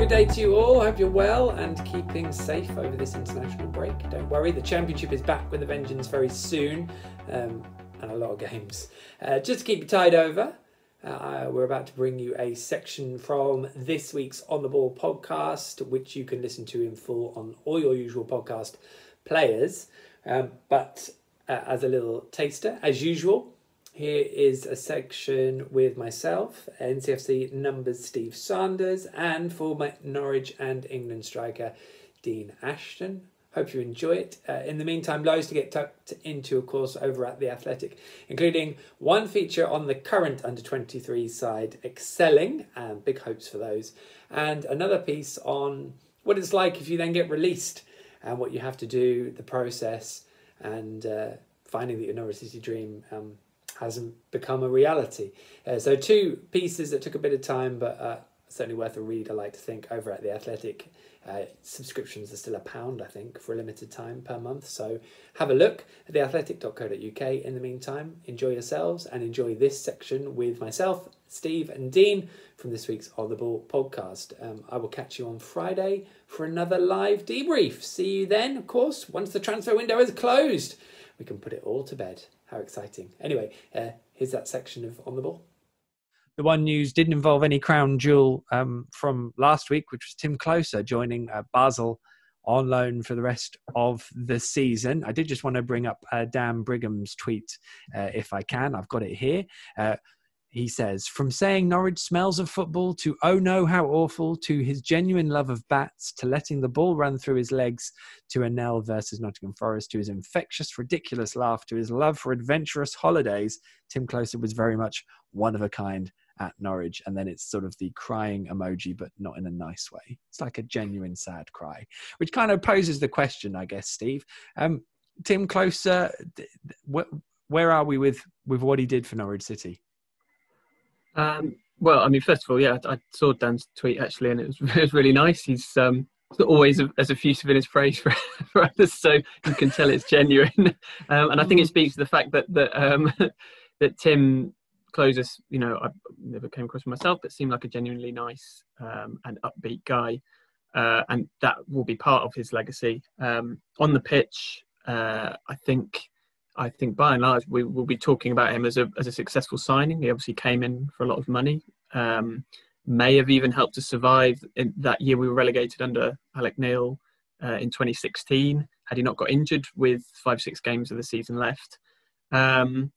Good day to you all. Hope you're well and keeping safe over this international break. Don't worry, the Championship is back with a vengeance very soon, and a lot of games. Just to keep you tied over, we're about to bring you a section from this week's On the Ball podcast, which you can listen to in full on all your usual podcast players. But as a little taster, as usual, here is a section with myself, NCFC numbers Steve Sanders, and former Norwich and England striker Dean Ashton. Hope you enjoy it. In the meantime, loads to get tucked into, of course, over at The Athletic, including one feature on the current under-23 side excelling, and big hopes for those, and another piece on what it's like if you then get released and what you have to do, the process, and finding that your Norwich City dream hasn't become a reality. So two pieces that took a bit of time, but certainly worth a read, I like to think, over at The Athletic. Subscriptions are still £1, I think, for a limited time per month. So have a look at theathletic.co.uk. In the meantime, enjoy yourselves and enjoy this section with myself, Steve and Dean from this week's On the Ball podcast. I will catch you on Friday for another live debrief. See you then, of course, once the transfer window is closed. We can put it all to bed. How exciting. Anyway, here's that section of On the Ball. The one news didn't involve any crown jewel from last week, which was Tim Closer joining Basel on loan for the rest of the season. I did just want to bring up Dan Brigham's tweet, if I can. I've got it here. He says, from saying Norwich smells of football to oh no, how awful, to his genuine love of bats, to letting the ball run through his legs, to a Nell versus Nottingham Forest, to his infectious, ridiculous laugh, to his love for adventurous holidays, Tim Closer was very much one of a kind at Norwich. And then it's sort of the crying emoji, but not in a nice way. It's like a genuine sad cry, which kind of poses the question, I guess, Steve. Tim Closer, where are we with what he did for Norwich City? Well, I mean, first of all, yeah, I saw Dan's tweet actually, and it was really nice. He's always as effusive in his praise for others, so you can tell it's genuine. And I think it speaks to the fact that that Tim Closer, you know, I never came across him myself, but seemed like a genuinely nice and upbeat guy, and that will be part of his legacy on the pitch. I think by and large we will be talking about him as a successful signing. He obviously came in for a lot of money. May have even helped us survive in that year we were relegated under Alec Neil in 2016. Had he not got injured with 5-6 games of the season left. And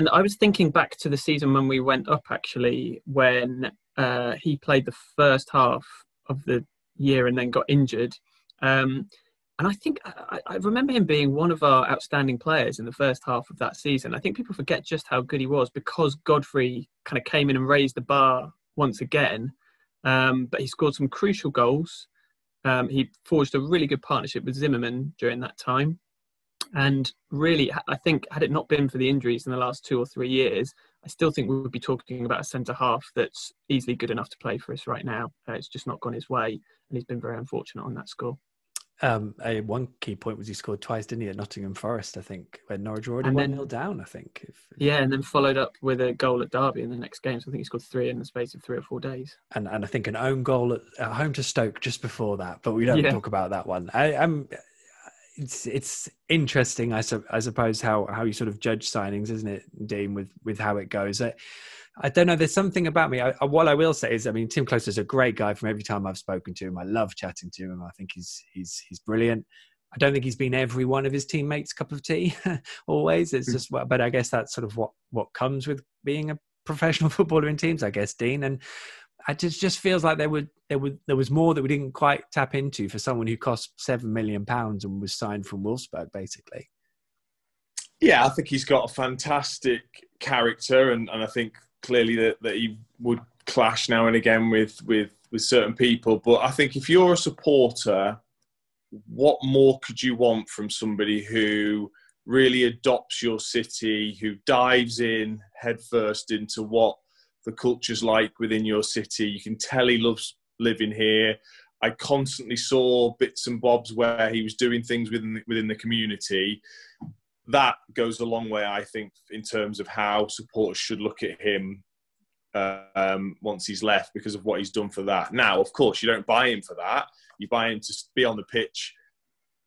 I was thinking back to the season when we went up, actually, when he played the first half of the year and then got injured. And I think I remember him being one of our outstanding players in the first half of that season. I think people forget just how good he was because Godfrey kind of came in and raised the bar once again. But he scored some crucial goals. He forged a really good partnership with Zimmerman during that time. And really, I think had it not been for the injuries in the last 2 or 3 years, I still think we would be talking about a centre-half that's easily good enough to play for us right now. It's just not gone his way. And he's been very unfortunate on that score. One key point was he scored twice, didn't he, at Nottingham Forest, I think, when Norwich were already 1-0 down, I think. Yeah, and then followed up with a goal at Derby in the next game. So I think he scored 3 in the space of 3 or 4 days. And I think an own goal at home to Stoke just before that, but we don't talk about that one. It's interesting, I suppose, how you sort of judge signings, isn't it, Dean, with how it goes. I don't know. There's something about me. What I will say is, I mean, Tim Closer is a great guy from every time I've spoken to him. I love chatting to him. I think he's brilliant. I don't think he's been every one of his teammates' cup of tea always. It's just, but I guess that's sort of what comes with being a professional footballer in teams, I guess, Dean. And it just feels like there was more that we didn't quite tap into for someone who cost £7 million and was signed from Wolfsburg, basically. Yeah, I think he's got a fantastic character, and I think clearly that he would clash now and again with certain people. But I think if you're a supporter, what more could you want from somebody who really adopts your city, who dives in headfirst into what the culture's like within your city? You can tell he loves living here. I constantly saw bits and bobs where he was doing things within the community. That goes a long way, I think, in terms of how supporters should look at him once he's left because of what he's done for that. Now, of course, you don't buy him for that. You buy him to be on the pitch,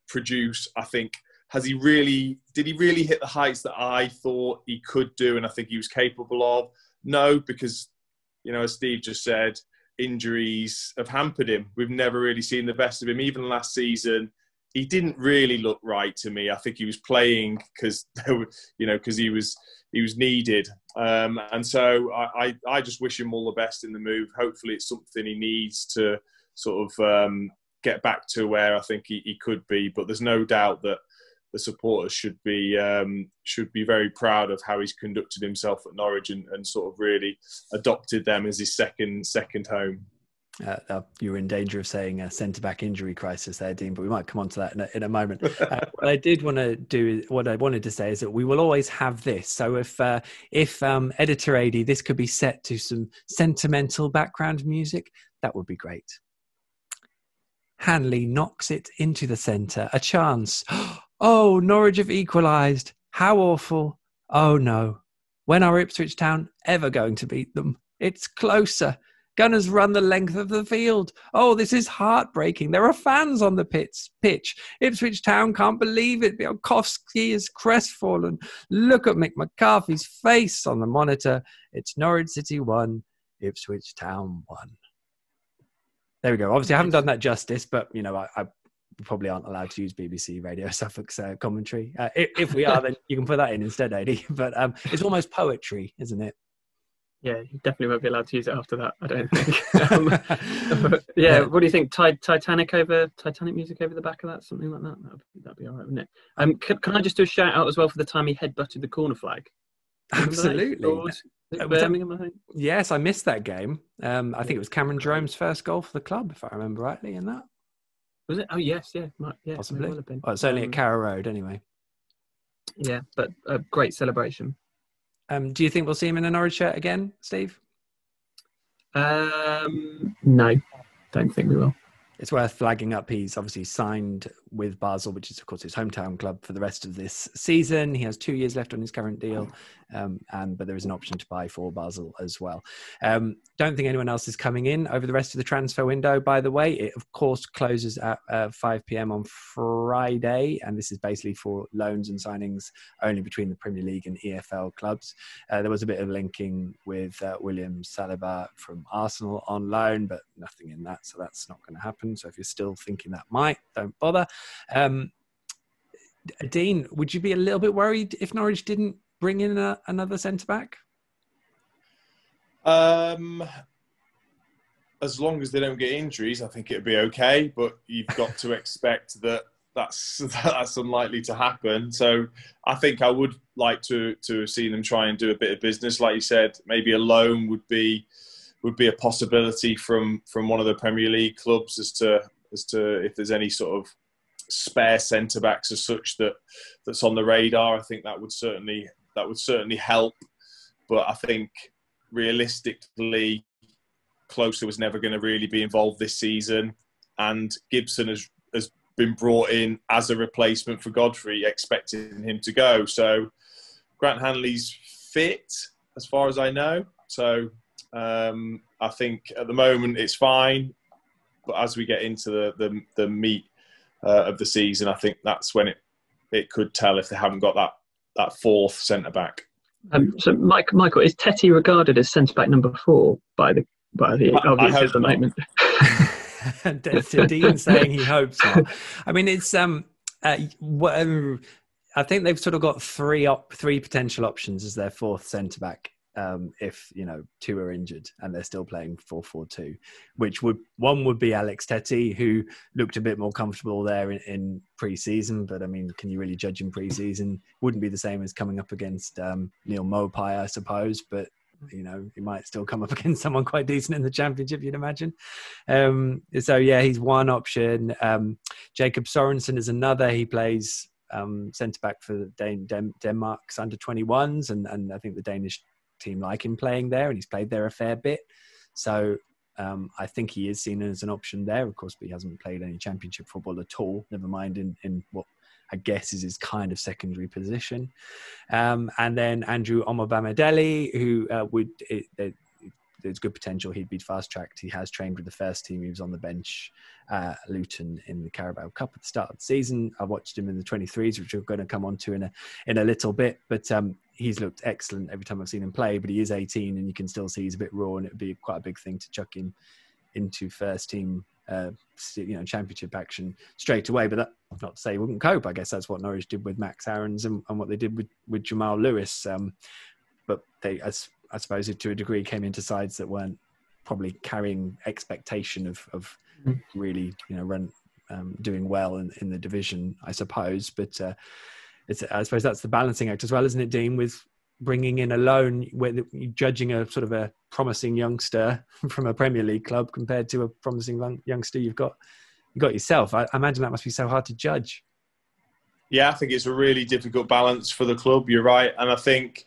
produce. I think, did he really hit the heights that I thought he could do and I think he was capable of? No, because, as Steve just said, injuries have hampered him. We've never really seen the best of him. Even last season, he didn't really look right to me. I think he was playing because he was needed. And so I just wish him all the best in the move. Hopefully it's something he needs to sort of get back to where I think he could be. But there's no doubt that the supporters should be very proud of how he's conducted himself at Norwich and sort of really adopted them as his second home. You're in danger of saying a centre-back injury crisis there, Dean, but we might come on to that in a moment. What I did want to do, what I wanted to say is that we will always have this. So if Editor AD, this could be set to some sentimental background music, that would be great. Hanley knocks it into the centre. A chance. Oh, Norwich have equalised. How awful. Oh, no. When are Ipswich Town ever going to beat them? It's closer. Gunners run the length of the field. Oh, this is heartbreaking. There are fans on the pitch. Ipswich Town can't believe it. Bielkowski is crestfallen. Look at Mick McCarthy's face on the monitor. It's Norwich City 1, Ipswich Town 1. There we go. Obviously, I haven't done that justice, but, I probably aren't allowed to use BBC Radio Suffolk's commentary. If we are, then you can put that in instead, AD. But it's almost poetry, isn't it? Yeah, you definitely won't be allowed to use it after that, I don't think. What do you think? Titanic music over the back of that, something like that? That'd be all right, wouldn't it? Can I just do a shout out as well for the time he headbutted the corner flag? Absolutely. Birmingham, I think. Yes, I missed that game. I think it was Cameron Jerome's first goal for the club, if I remember rightly, in that. Was it? Oh, yes, yeah. Possibly. Well have been. Well, certainly at Carrow Road, anyway. Yeah, but a great celebration. Do you think we'll see him in a Norwich shirt again, Steve? No, don't think we will. It's worth flagging up. He's obviously signed with Basel, which is, of course, his hometown club for the rest of this season. He has 2 years left on his current deal, but there is an option to buy for Basel as well. Don't think anyone else is coming in over the rest of the transfer window, by the way. It, of course, closes at 5 p.m. on Friday, and this is basically for loans and signings only between the Premier League and EFL clubs. There was a bit of linking with William Saliba from Arsenal on loan, but nothing in that, so that's not going to happen. So if you're still thinking that might, don't bother. Dean, would you be a little bit worried if Norwich didn't bring in another centre-back? As long as they don't get injuries, I think it'd be okay. But you've got to expect that's unlikely to happen. So I think I would like to have seen them try and do a bit of business. Like you said, maybe a loan would be a possibility from one of the Premier League clubs as to if there's any sort of spare centre backs as such that's on the radar. I think that would certainly help. But I think realistically, Closer was never going to really be involved this season, and Gibson has been brought in as a replacement for Godfrey, expecting him to go. So Grant Hanley's fit, as far as I know. So I think at the moment it's fine, but as we get into the meat of the season, I think that's when it could tell if they haven't got that fourth centre back. So Michael, is Tetty regarded as centre back number 4 by the obviously at the moment? Dean saying he hopes not. I mean, it's I think they've sort of got three potential options as their fourth centre back. If 2 are injured and they're still playing 4-4-2, one would be Alex Tetty, who looked a bit more comfortable there in pre-season. But I mean, can you really judge in pre-season? Wouldn't be the same as coming up against Neil Mopai, I suppose. But he might still come up against someone quite decent in the Championship, you'd imagine. So yeah, he's one option. Jacob Sorensen is another. He plays centre back for Denmark's under 21s, and I think the Danish team like him playing there, and he's played there a fair bit. So I think he is seen as an option there, of course, but he hasn't played any Championship football at all, never mind in what I guess is his kind of secondary position. And then Andrew Omobamidele, who there's good potential he'd be fast-tracked. He has trained with the first team. He was on the bench at Luton in the Carabao Cup at the start of the season. I watched him in the 23s, which we're going to come on to in a little bit. But he's looked excellent every time I've seen him play. But he is 18, and you can still see he's a bit raw, and it would be quite a big thing to chuck him into first team championship action straight away. But that, not to say he wouldn't cope. I guess that's what Norwich did with Max Aarons and what they did with Jamal Lewis. But they, I suppose, to a degree, came into sides that weren't probably carrying expectation of really, doing well in the division, I suppose. But I suppose that's the balancing act as well, isn't it, Dean? With bringing in a loan, where you're judging a sort of a promising youngster from a Premier League club compared to a promising youngster you've got yourself. I imagine that must be so hard to judge. Yeah, I think it's a really difficult balance for the club. You're right, and I think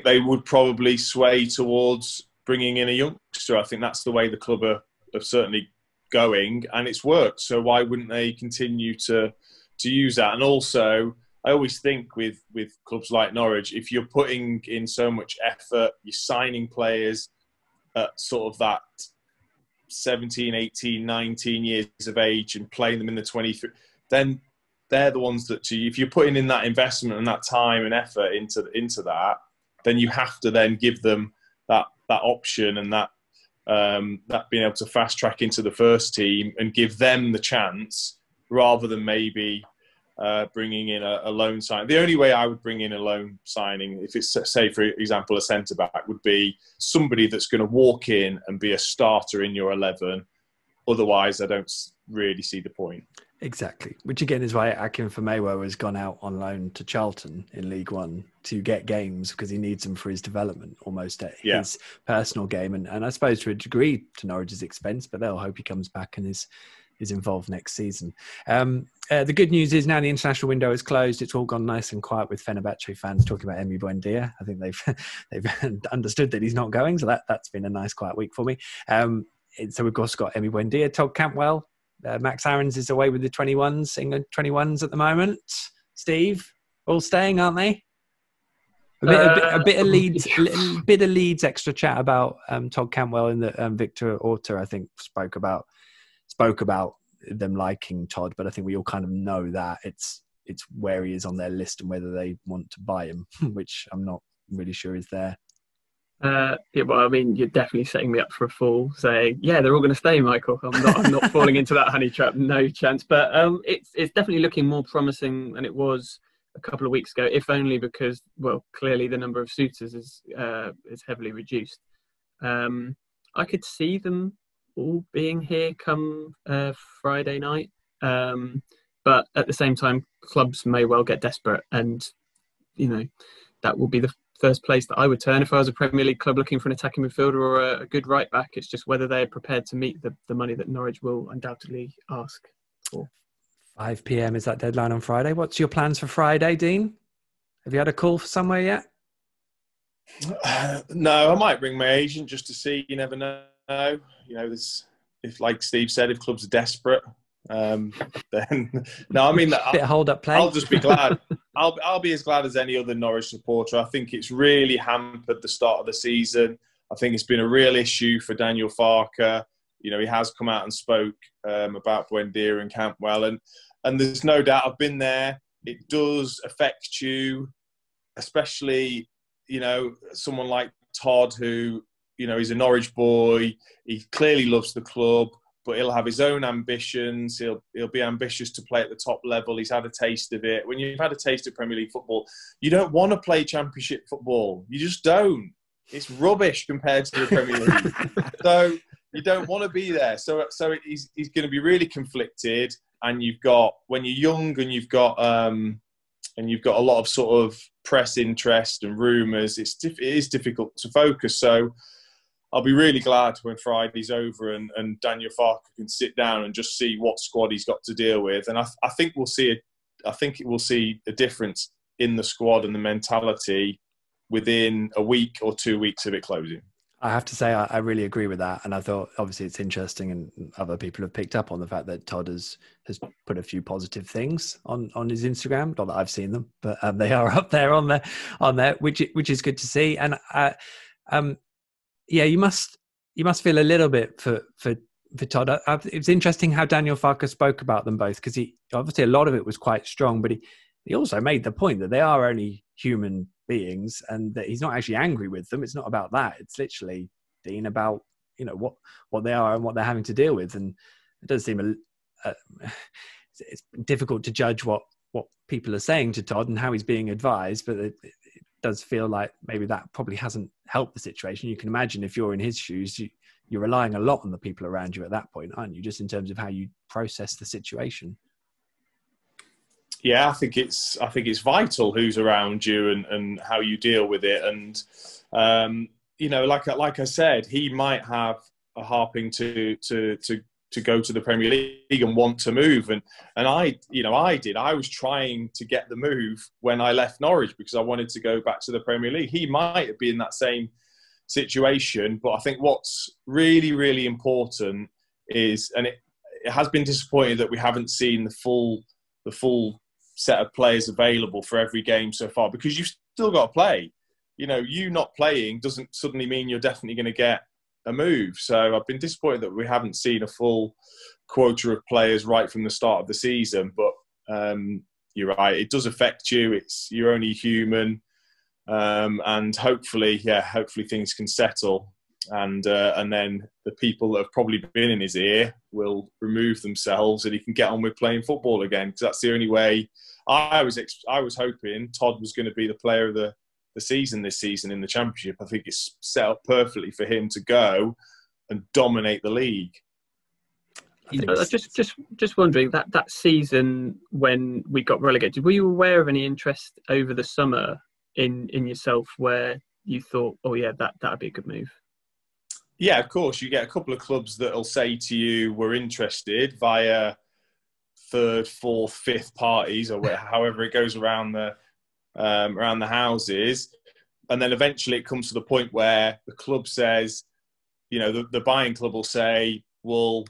they would probably sway towards bringing in a youngster. I think that's the way the club are certainly going, and it's worked. So why wouldn't they continue to use that? And also, I always think with clubs like Norwich, if you're putting in so much effort, you're signing players at sort of that 17, 18, 19 years of age and playing them in the 23, then they're the ones that, if you're putting in that investment and that time and effort into that, then you have to then give them that option and that being able to fast track into the first team and give them the chance rather than maybe bringing in a loan signing. The only way I would bring in a loan signing, if it's, say, for example, a centre-back, would be somebody that's going to walk in and be a starter in your 11. Otherwise, I don't really see the point. Exactly. Which, again, is why Akin Famewo has gone out on loan to Charlton in League One to get games, because he needs them for his development, almost at his personal game. And I suppose to a degree to Norwich's expense, but they'll hope he comes back and is involved next season. The good news is now the international window is closed. It's all gone nice and quiet with Fenerbahce fans talking about Emi Buendia. I think they've understood that he's not going, so that's been a nice quiet week for me. So we've also got Emi Buendia, Todd Cantwell, Max Aarons is away with the 21s, England 21s at the moment. Steve, all staying, aren't they? A bit of Leeds extra chat about Todd Cantwell in that Victor Orta, I think, spoke about them liking Todd, but I think we all kind of know that it's where he is on their list and whether they want to buy him, which I'm not really sure is there. Well, I mean, you're definitely setting me up for a fall, saying, yeah, they're all going to stay, Michael. I'm not falling into that honey trap, no chance. But it's definitely looking more promising than it was a couple of weeks ago, if only because, well, clearly the number of suitors is heavily reduced. I could see them all being here come Friday night, but at the same time, clubs may well get desperate, and that will be the first place that I would turn if I was a Premier League club looking for an attacking midfielder or a good right back. It's just whether they're prepared to meet the money that Norwich will undoubtedly ask for. 5 p.m. is that deadline on Friday. What's your plans for Friday, Dean? Have you had a call for somewhere yet? No, I might ring my agent just to see. You never know. If, like Steve said, if clubs are desperate, then no. I mean, bit of hold up play. I'll just be glad. I'll be as glad as any other Norwich supporter. I think it's really hampered the start of the season. I think it's been a real issue for Daniel Farke. He has come out and spoke about Buendia and Cantwell, and there's no doubt, I've been there. It does affect you, especially someone like Todd, who he's a Norwich boy. He clearly loves the club, but he'll have his own ambitions. He'll be ambitious to play at the top level. He's had a taste of it. When you've had a taste of Premier League football, you don't want to play Championship football. You just don't. It's rubbish compared to the Premier League. So you don't want to be there. So he's going to be really conflicted. And when you're young and you've got a lot of sort of press interest and rumours, it is difficult to focus. So I'll be really glad when Friday's over and Daniel Farke can sit down and just see what squad he's got to deal with. And I think we'll see a difference in the squad and the mentality within a week or 2 weeks of it closing. I have to say, I really agree with that. And I thought, obviously, it's interesting, and other people have picked up on the fact that Todd has put a few positive things on his Instagram. Not that I've seen them, but they are up there on there, which is good to see. And yeah, you must feel a little bit for Todd. It's interesting how Daniel Farke spoke about them both, because he obviously a lot of it was quite strong, but he also made the point that they are only human beings and that he's not actually angry with them. It's not about that. It's literally, Dean, about what they are and what they're having to deal with. And it does seem it's difficult to judge what people are saying to Todd and how he's being advised, but it does feel like maybe that probably hasn't helped the situation. You can imagine if you're in his shoes, you're relying a lot on the people around you at that point, aren't you? Just in terms of how you process the situation. Yeah, I think it's vital who's around you and how you deal with it. And like I said, he might have a harping to go to the Premier League and want to move. And I did. I was trying to get the move when I left Norwich because I wanted to go back to the Premier League. He might have been in that same situation, but I think what's really, really important is, and it has been disappointing that we haven't seen the full set of players available for every game so far, because you've still got to play. You not playing doesn't suddenly mean you're definitely going to get a move. So I've been disappointed that we haven't seen a full quota of players right from the start of the season. But you're right, it does affect you. You're only human. And hopefully things can settle, and then the people that have probably been in his ear will remove themselves, and he can get on with playing football again. Because that's the only way. I was hoping Todd was going to be the player of the season this season in the Championship. I think it's set up perfectly for him to go and dominate the league. Just wondering that season when we got relegated, were you aware of any interest over the summer in yourself where you thought, oh yeah, that'd be a good move? Yeah, of course. You get a couple of clubs that'll say to you, we're interested, via third, fourth, fifth parties, or however it goes around the houses. And then eventually it comes to the point where the club says, the buying club will say, well,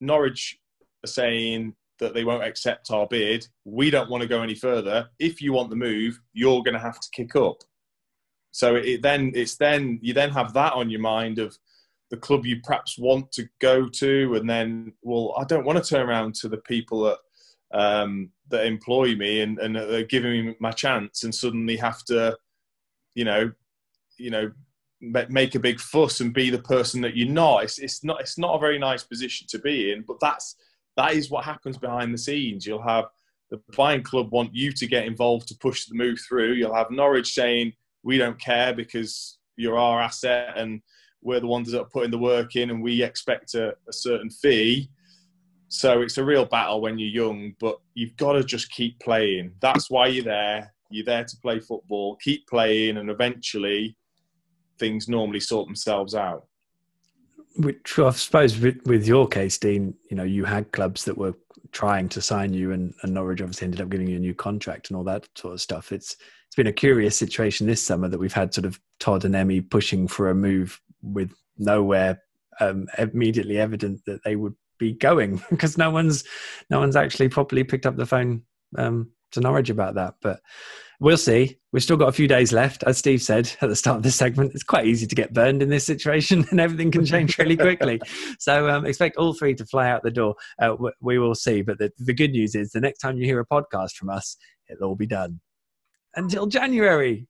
Norwich are saying that they won't accept our bid. We don't want to go any further. If you want the move, you're going to have to kick up. So you then have that on your mind of the club you perhaps want to go to, and then, well, I don't want to turn around to the people that employ me and are giving me my chance, and suddenly have to, make a big fuss and be the person that you're not. It's not a very nice position to be in, but that is what happens behind the scenes. You'll have the buying club want you to get involved to push the move through. You'll have Norwich saying, we don't care because you're our asset and we're the ones that are putting the work in and we expect a certain fee. So it's a real battle when you're young, but you've got to just keep playing. That's why you're there. You're there to play football. Keep playing, and eventually things normally sort themselves out. Which I suppose with your case, Dean, you had clubs that were trying to sign you, and Norwich obviously ended up giving you a new contract and all that sort of stuff. It's been a curious situation this summer that we've had sort of Todd and Emmy pushing for a move with nowhere immediately evident that they would be going, because no one's actually properly picked up the phone to Norwich about that. But we'll see. We've still got a few days left. As Steve said at the start of this segment, it's quite easy to get burned in this situation and everything can change really quickly. So expect all three to fly out the door. We will see. But the good news is the next time you hear a podcast from us, it'll all be done. Until January.